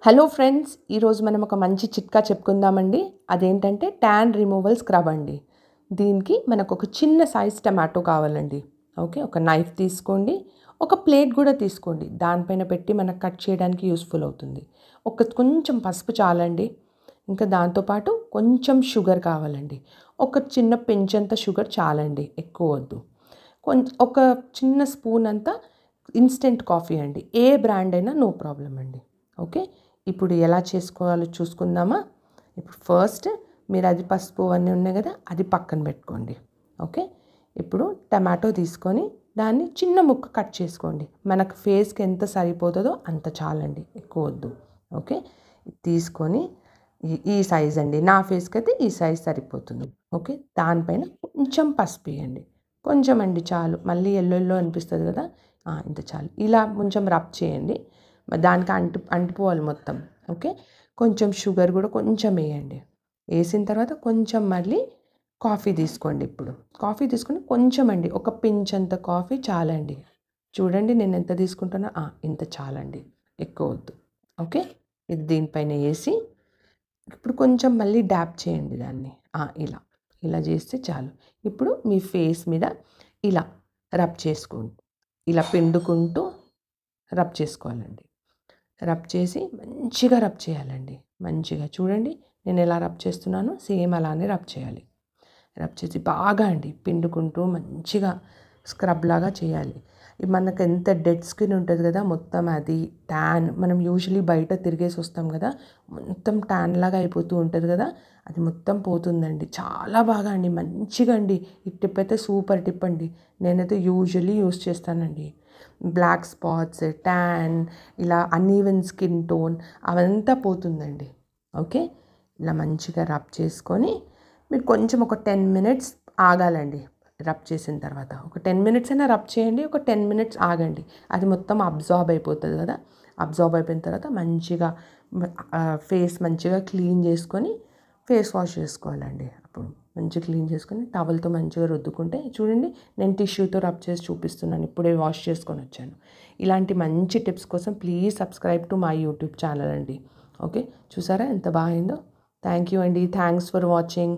Hello friends, ఈరోజు మనం ఒక మంచి చిట్కా చెప్పుకుందామండి. అదేంటంటే ట్యాన్ రిమూవల్ స్క్రబ్ అండి. దీనికి మనకు ఒక చిన్న సైజ్ టమాటో కావాలండి. ఓకే, ఒక నైఫ్ తీసుకోండి, ఒక ప్లేట్ కూడా తీసుకోండి. దానిపైన పెట్టి మనకు కట్ చేయడానికి యూస్ఫుల్ అవుతుంది. కొంచెం పసుపు చాలండి. ఇంకా దాంతోపాటు కొంచెం షుగర్ కావాలండి. ఒక చిన్న పెంచంత షుగర్ చాలండి, ఎక్కువ వద్దు. ఒక చిన్న స్పూన్ అంతా ఇన్స్టెంట్ కాఫీ అండి. ఏ బ్రాండ్ అయినా నో ప్రాబ్లం అండి. ఓకే, ఇప్పుడు ఎలా చేసుకోవాలో చూసుకుందామా. ఇప్పుడు ఫస్ట్ మీరు అది పసుపు అన్నీ ఉన్నాయి కదా, అది పక్కన పెట్టుకోండి. ఓకే, ఇప్పుడు టమాటో తీసుకొని దాన్ని చిన్న ముక్క కట్ చేసుకోండి. మనకు ఫేస్కి ఎంత సరిపోతుందో అంత చాలండి, ఎక్కువ వద్దు. ఓకే, తీసుకొని ఈ సైజ్ అండి, నా ఫేస్కి అయితే ఈ సైజ్ సరిపోతుంది. ఓకే, దానిపైన కొంచెం పసుపు వేయండి. కొంచెం అండి, చాలు. మళ్ళీ ఎల్లో అనిపిస్తుంది కదా, ఇంత చాలు. ఇలా కొంచెం రబ్ చేయండి, దానికి అంటిపోవాలి మొత్తం. ఓకే, కొంచెం షుగర్ కూడా కొంచెం వేయండి. వేసిన తర్వాత కొంచెం మళ్ళీ కాఫీ తీసుకోండి. ఇప్పుడు కాఫీ తీసుకొని కొంచెం అండి, ఒక పించ్ అంత కాఫీ చాలండి. చూడండి నేను ఎంత తీసుకుంటానో, ఇంత చాలండి, ఎక్కువ వద్దు. ఓకే, ఇది దీనిపైన వేసి ఇప్పుడు కొంచెం మళ్ళీ డ్యాప్ చేయండి దాన్ని. ఇలా ఇలా చేస్తే చాలు. ఇప్పుడు మీ ఫేస్ మీద ఇలా రబ్ చేసుకోండి. ఇలా పిండుకుంటూ రబ్ చేసుకోవాలండి. రబ్ చేసి మంచిగా రబ్ చేయాలండి. మంచిగా చూడండి నేను ఎలా రబ్ చేస్తున్నానో సేమ్ అలానే రబ్ చేయాలి. రబ్ చేసి బాగా అండి పిండుకుంటూ మంచిగా స్క్రబ్ లాగా చేయాలి. మనకు ఎంత డెడ్ స్కిన్ ఉంటుంది కదా, మొత్తం అది ట్యాన్, మనం యూజువలీ బయట తిరిగేసి వస్తాం కదా, మొత్తం ట్యాన్ లాగా అయిపోతూ ఉంటుంది కదా, అది మొత్తం పోతుందండి. చాలా బాగా అండి, మంచిగా అండి. ఈ టిప్ అయితే సూపర్ టిప్ అండి. నేనైతే యూజువలీ యూస్ చేస్తానండి. బ్లాక్ స్పాట్స్, ట్యాన్, ఇలా అన్ఈవెన్ స్కిన్ టోన్ అవంతా పోతుందండి. ఓకే, ఇలా మంచిగా రబ్ చేసుకొని మీరు కొంచెం ఒక 10 మినిట్స్ ఆగాలండి. రబ్ చేసిన తర్వాత ఒక 10 మినిట్స్ అయినా రబ్ చేయండి, ఒక 10 మినిట్స్ ఆగండి. అది మొత్తం అబ్జార్బ్ అయిపోతుంది కదా. అబ్జార్బ్ అయిపోయిన తర్వాత మంచిగా ఫేస్ మంచిగా క్లీన్ చేసుకొని ఫేస్ వాష్ చేసుకోవాలండి. అప్పుడు మంచిగా క్లీన్ చేసుకొని టవల్తో మంచిగా రుద్దుకుంటే, చూడండి నేను టిష్యూతో రబ్ చేసి చూపిస్తున్నాను, ఇప్పుడే వాష్ చేసుకొని వచ్చాను. ఇలాంటి మంచి టిప్స్ కోసం please subscribe to my YouTube channel అండి. ఓకే, చూసారా ఎంత బాగా అయిందో. థ్యాంక్ యూ అండి, థ్యాంక్స్ ఫర్ వాచింగ్.